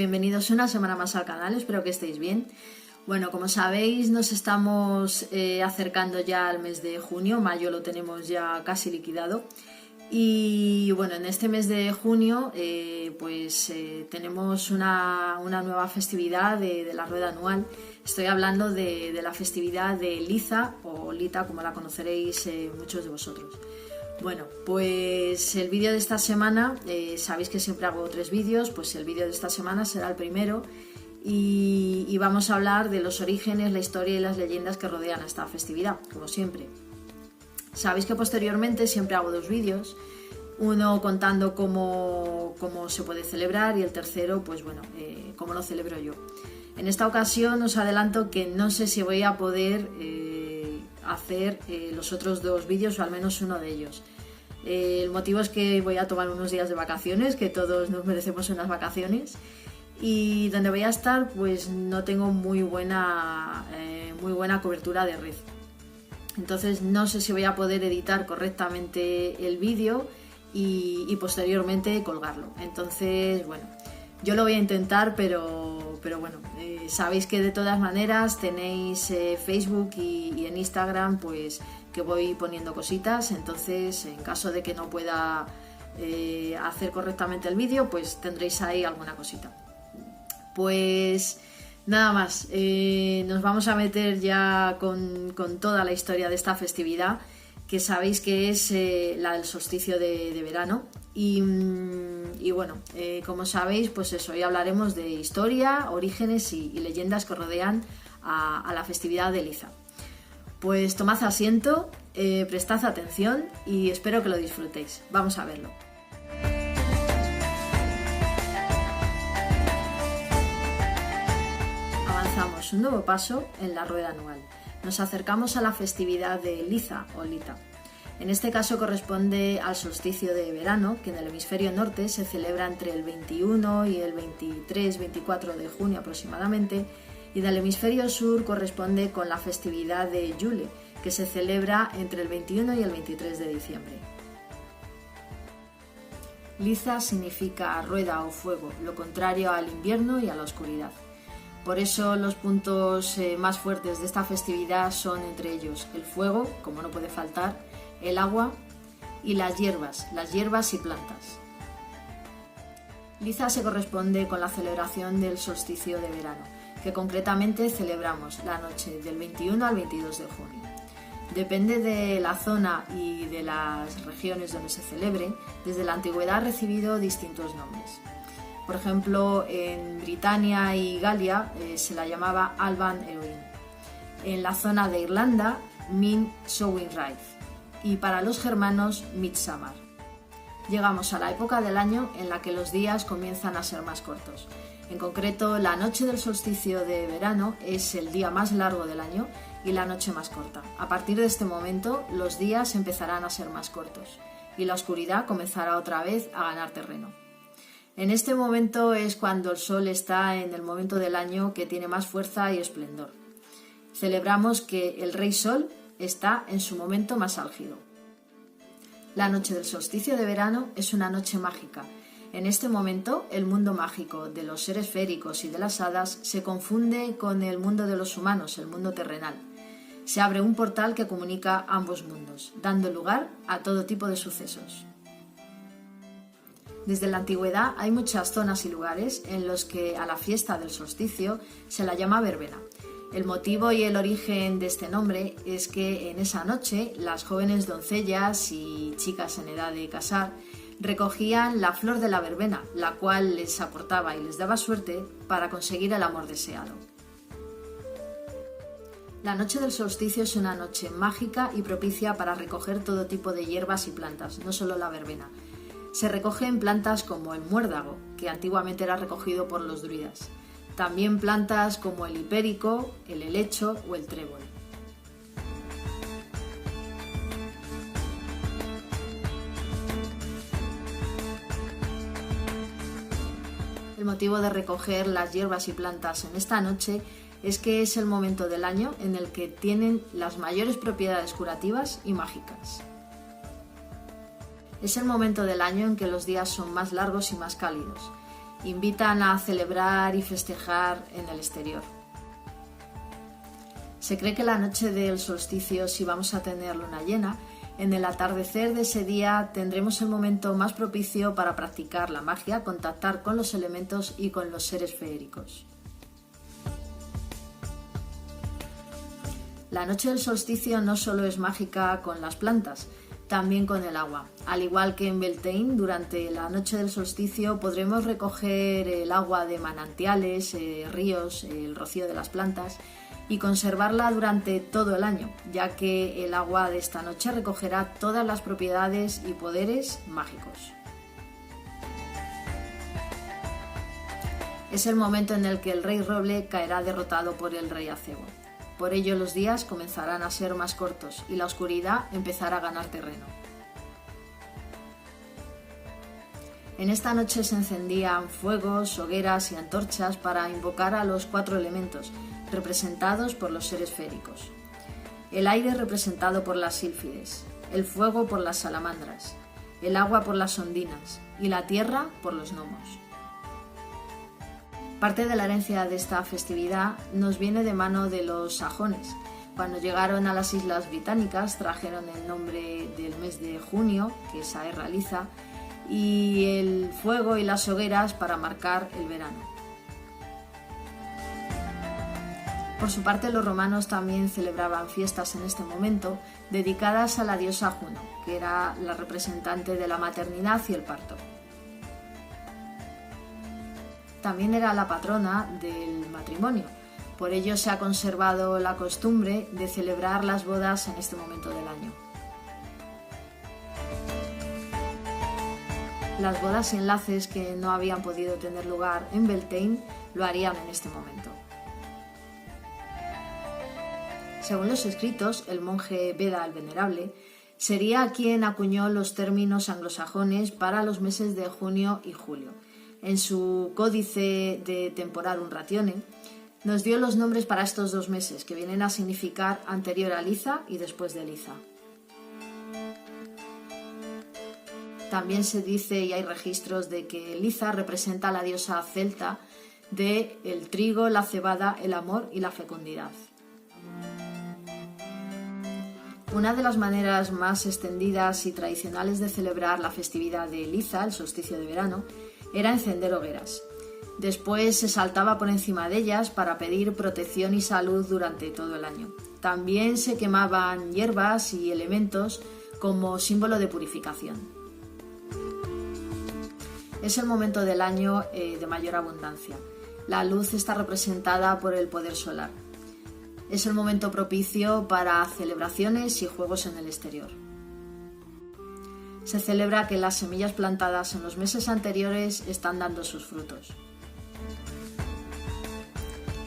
bienvenidos una semana más al canal, espero que estéis bien. Bueno, como sabéis, nos estamos acercando ya al mes de junio, mayo lo tenemos ya casi liquidado. Y bueno, en este mes de junio tenemos una nueva festividad de la rueda anual. Estoy hablando de la festividad de Liza o Lita, como la conoceréis muchos de vosotros. Bueno, pues el vídeo de esta semana, sabéis que siempre hago 3 vídeos, pues el vídeo de esta semana será el primero y vamos a hablar de los orígenes, la historia y las leyendas que rodean a esta festividad, como siempre. Sabéis que posteriormente siempre hago 2 vídeos, uno contando cómo se puede celebrar y el tercero, pues bueno, cómo lo celebro yo. En esta ocasión os adelanto que no sé si voy a poder hacer los otros 2 vídeos o al menos uno de ellos. El motivo es que voy a tomar unos días de vacaciones, que todos nos merecemos unas vacaciones, y donde voy a estar pues no tengo muy buena cobertura de red. Entonces no sé si voy a poder editar correctamente el vídeo y posteriormente colgarlo. Entonces, bueno, yo lo voy a intentar, pero bueno, sabéis que de todas maneras tenéis Facebook y en Instagram, pues que voy poniendo cositas. Entonces, en caso de que no pueda hacer correctamente el vídeo, pues tendréis ahí alguna cosita. Pues nada más, nos vamos a meter ya con toda la historia de esta festividad, que sabéis que es la del solsticio de verano. Y bueno, como sabéis, pues eso, hoy hablaremos de historia, orígenes y leyendas que rodean a la festividad de Liza. Pues tomad asiento, prestad atención y espero que lo disfrutéis. Vamos a verlo. Avanzamos un nuevo paso en la rueda anual. Nos acercamos a la festividad de Liza o Lita. En este caso corresponde al solsticio de verano, que en el hemisferio norte se celebra entre el 21 y el 23-24 de junio aproximadamente, y del hemisferio sur corresponde con la festividad de Yule, que se celebra entre el 21 y el 23 de diciembre. Liza significa rueda o fuego, lo contrario al invierno y a la oscuridad. Por eso los puntos más fuertes de esta festividad son entre ellos el fuego, como no puede faltar, el agua y las hierbas y plantas. Liza se corresponde con la celebración del solsticio de verano, que concretamente celebramos la noche del 21 al 22 de junio. Depende de la zona y de las regiones donde se celebre, desde la antigüedad ha recibido distintos nombres. Por ejemplo, en Britania y Galia se la llamaba Alban Eowyn. En la zona de Irlanda, Min Samhain y para los germanos, Midsummer. Llegamos a la época del año en la que los días comienzan a ser más cortos. En concreto, la noche del solsticio de verano es el día más largo del año y la noche más corta. A partir de este momento, los días empezarán a ser más cortos y la oscuridad comenzará otra vez a ganar terreno. En este momento es cuando el sol está en el momento del año que tiene más fuerza y esplendor. Celebramos que el rey sol está en su momento más álgido. La noche del solsticio de verano es una noche mágica. En este momento, el mundo mágico de los seres féricos y de las hadas se confunde con el mundo de los humanos, el mundo terrenal. Se abre un portal que comunica ambos mundos, dando lugar a todo tipo de sucesos. Desde la antigüedad hay muchas zonas y lugares en los que a la fiesta del solsticio se la llama verbena. El motivo y el origen de este nombre es que en esa noche las jóvenes doncellas y chicas en edad de casar recogían la flor de la verbena, la cual les aportaba y les daba suerte para conseguir el amor deseado. La noche del solsticio es una noche mágica y propicia para recoger todo tipo de hierbas y plantas, no solo la verbena. Se recogen plantas como el muérdago, que antiguamente era recogido por los druidas. También plantas como el hipérico, el helecho o el trébol. El motivo de recoger las hierbas y plantas en esta noche es que es el momento del año en el que tienen las mayores propiedades curativas y mágicas. Es el momento del año en que los días son más largos y más cálidos, invitan a celebrar y festejar en el exterior. Se cree que la noche del solsticio, si vamos a tener luna llena, en el atardecer de ese día tendremos el momento más propicio para practicar la magia, contactar con los elementos y con los seres feéricos. La noche del solsticio no solo es mágica con las plantas, también con el agua. Al igual que en Beltane, durante la noche del solsticio podremos recoger el agua de manantiales, ríos, el rocío de las plantas y conservarla durante todo el año, ya que el agua de esta noche recogerá todas las propiedades y poderes mágicos. Es el momento en el que el rey roble caerá derrotado por el rey acebo. Por ello los días comenzarán a ser más cortos y la oscuridad empezará a ganar terreno. En esta noche se encendían fuegos, hogueras y antorchas para invocar a los 4 elementos, representados por los seres féricos. El aire representado por las sílfides, el fuego por las salamandras, el agua por las ondinas y la tierra por los gnomos. Parte de la herencia de esta festividad nos viene de mano de los sajones. Cuando llegaron a las Islas Británicas trajeron el nombre del mes de junio, que es Aerraliza, y el fuego y las hogueras para marcar el verano. Por su parte, los romanos también celebraban fiestas en este momento dedicadas a la diosa Juno, que era la representante de la maternidad y el parto. También era la patrona del matrimonio, por ello se ha conservado la costumbre de celebrar las bodas en este momento del año. Las bodas y enlaces que no habían podido tener lugar en Beltane lo harían en este momento. Según los escritos, el monje Beda el Venerable sería quien acuñó los términos anglosajones para los meses de junio y julio. En su Códice de Temporarum Ratione nos dio los nombres para estos 2 meses, que vienen a significar anterior a Liza y después de Liza. También se dice y hay registros de que Liza representa a la diosa celta de el trigo, la cebada, el amor y la fecundidad. Una de las maneras más extendidas y tradicionales de celebrar la festividad de Liza, el solsticio de verano, era encender hogueras. Después se saltaba por encima de ellas para pedir protección y salud durante todo el año. También se quemaban hierbas y elementos como símbolo de purificación. Es el momento del año de mayor abundancia. La luz está representada por el poder solar. Es el momento propicio para celebraciones y juegos en el exterior. Se celebra que las semillas plantadas en los meses anteriores están dando sus frutos.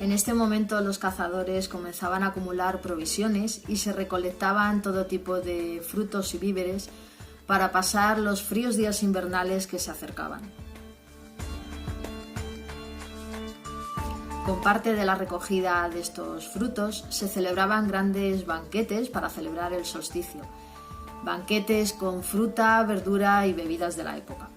En este momento los cazadores comenzaban a acumular provisiones y se recolectaban todo tipo de frutos y víveres para pasar los fríos días invernales que se acercaban. Con parte de la recogida de estos frutos se celebraban grandes banquetes para celebrar el solsticio. Banquetes con fruta, verdura y bebidas de la época.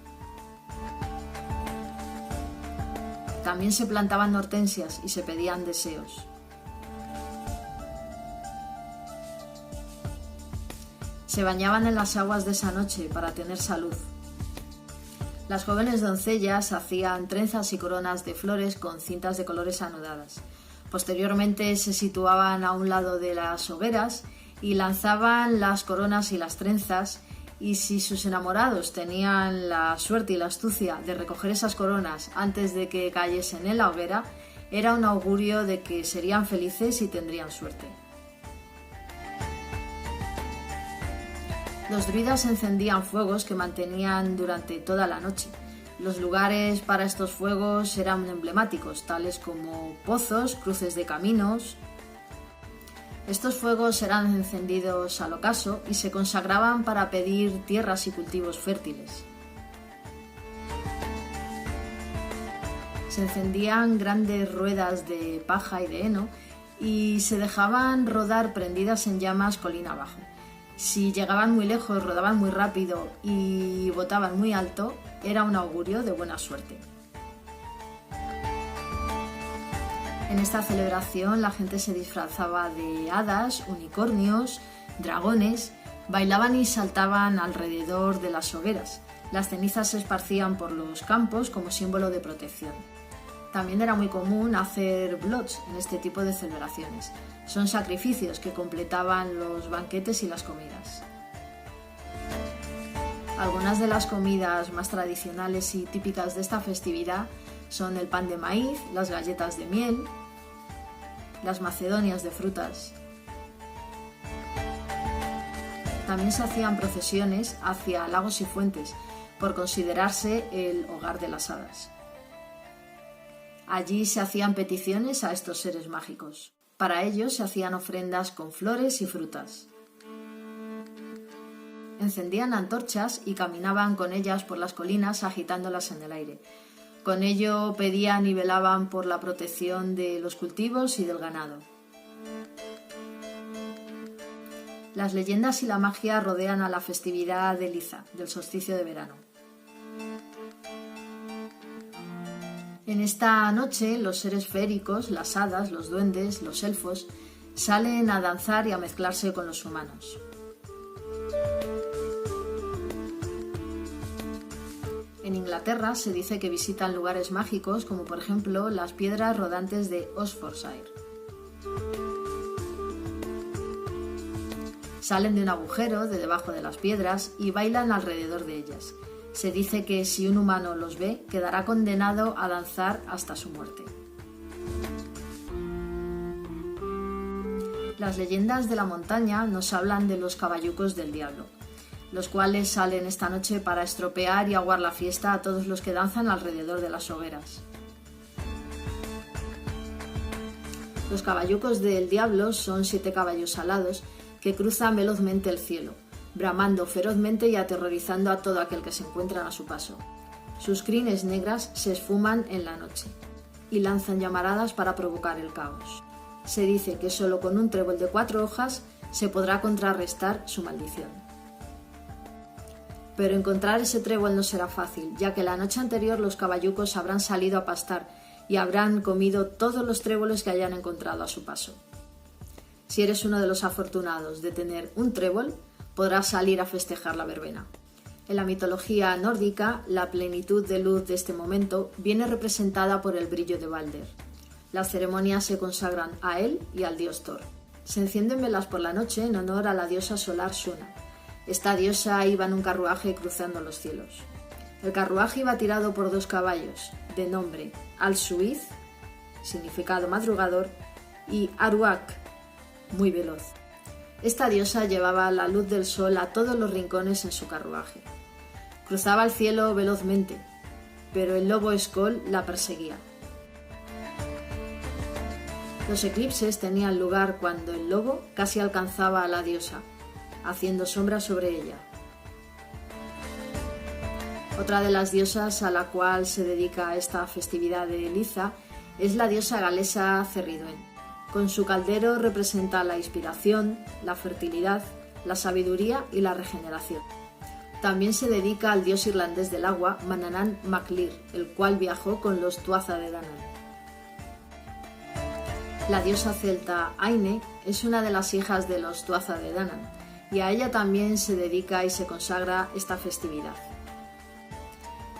También se plantaban hortensias y se pedían deseos. Se bañaban en las aguas de esa noche para tener salud. Las jóvenes doncellas hacían trenzas y coronas de flores con cintas de colores anudadas. Posteriormente se situaban a un lado de las hogueras y lanzaban las coronas y las trenzas, y si sus enamorados tenían la suerte y la astucia de recoger esas coronas antes de que cayesen en la hoguera, era un augurio de que serían felices y tendrían suerte. Los druidas encendían fuegos que mantenían durante toda la noche. Los lugares para estos fuegos eran emblemáticos, tales como pozos, cruces de caminos. Estos fuegos eran encendidos al ocaso y se consagraban para pedir tierras y cultivos fértiles. Se encendían grandes ruedas de paja y de heno y se dejaban rodar prendidas en llamas colina abajo. Si llegaban muy lejos, rodaban muy rápido y botaban muy alto, era un augurio de buena suerte. En esta celebración la gente se disfrazaba de hadas, unicornios, dragones, bailaban y saltaban alrededor de las hogueras. Las cenizas se esparcían por los campos como símbolo de protección. También era muy común hacer blots en este tipo de celebraciones. Son sacrificios que completaban los banquetes y las comidas. Algunas de las comidas más tradicionales y típicas de esta festividad son el pan de maíz, las galletas de miel, las macedonias de frutas. También se hacían procesiones hacia lagos y fuentes, por considerarse el hogar de las hadas. Allí se hacían peticiones a estos seres mágicos. Para ello se hacían ofrendas con flores y frutas. Encendían antorchas y caminaban con ellas por las colinas agitándolas en el aire. Con ello pedían y velaban por la protección de los cultivos y del ganado. Las leyendas y la magia rodean a la festividad de Liza, del solsticio de verano. En esta noche los seres féricos, las hadas, los duendes, los elfos, salen a danzar y a mezclarse con los humanos. En Inglaterra se dice que visitan lugares mágicos como por ejemplo las piedras rodantes de Oxfordshire. Salen de un agujero de debajo de las piedras y bailan alrededor de ellas. Se dice que si un humano los ve, quedará condenado a danzar hasta su muerte. Las leyendas de la montaña nos hablan de los caballucos del diablo, los cuales salen esta noche para estropear y aguar la fiesta a todos los que danzan alrededor de las hogueras. Los caballucos del diablo son 7 caballos alados que cruzan velozmente el cielo, bramando ferozmente y aterrorizando a todo aquel que se encuentra a su paso. Sus crines negras se esfuman en la noche y lanzan llamaradas para provocar el caos. Se dice que solo con un trébol de 4 hojas se podrá contrarrestar su maldición. Pero encontrar ese trébol no será fácil, ya que la noche anterior los caballucos habrán salido a pastar y habrán comido todos los tréboles que hayan encontrado a su paso. Si eres uno de los afortunados de tener un trébol, podrás salir a festejar la verbena. En la mitología nórdica, la plenitud de luz de este momento viene representada por el brillo de Balder. Las ceremonias se consagran a él y al dios Thor. Se encienden velas por la noche en honor a la diosa solar Suna. Esta diosa iba en un carruaje cruzando los cielos. El carruaje iba tirado por 2 caballos, de nombre Al-Suiz, significado madrugador, y Aruak, muy veloz. Esta diosa llevaba la luz del sol a todos los rincones en su carruaje. Cruzaba el cielo velozmente, pero el lobo Skoll la perseguía. Los eclipses tenían lugar cuando el lobo casi alcanzaba a la diosa, haciendo sombra sobre ella. Otra de las diosas a la cual se dedica esta festividad de Liza es la diosa galesa Cerridwen. Con su caldero representa la inspiración, la fertilidad, la sabiduría y la regeneración. También se dedica al dios irlandés del agua, Manannán Mac Lir, el cual viajó con los Tuatha de Danann. La diosa celta Aine es una de las hijas de los Tuatha de Danann, y a ella también se dedica y se consagra esta festividad.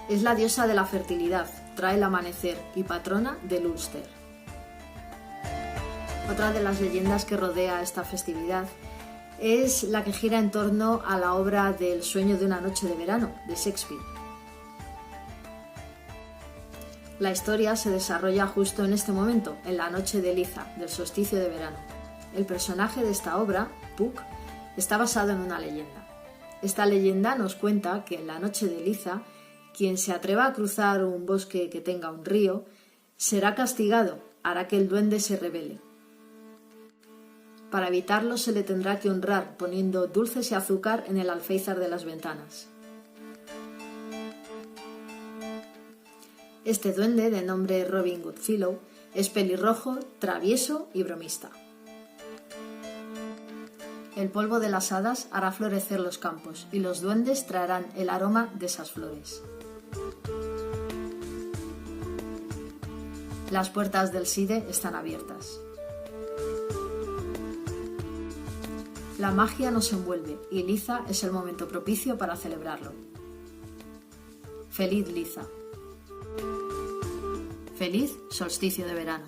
Es la diosa de la fertilidad, trae el amanecer y patrona del Ulster. Otra de las leyendas que rodea esta festividad es la que gira en torno a la obra del Sueño de una noche de verano, de Shakespeare. La historia se desarrolla justo en este momento, en la noche de Liza, del solsticio de verano. El personaje de esta obra, Puck, está basado en una leyenda. Esta leyenda nos cuenta que en la noche de Liza, quien se atreva a cruzar un bosque que tenga un río, será castigado, hará que el duende se rebele. Para evitarlo se le tendrá que honrar poniendo dulces y azúcar en el alféizar de las ventanas. Este duende, de nombre Robin Goodfellow, es pelirrojo, travieso y bromista. El polvo de las hadas hará florecer los campos y los duendes traerán el aroma de esas flores. Las puertas del SIDE están abiertas. La magia nos envuelve y Liza es el momento propicio para celebrarlo. ¡Feliz Liza! ¡Feliz solsticio de verano!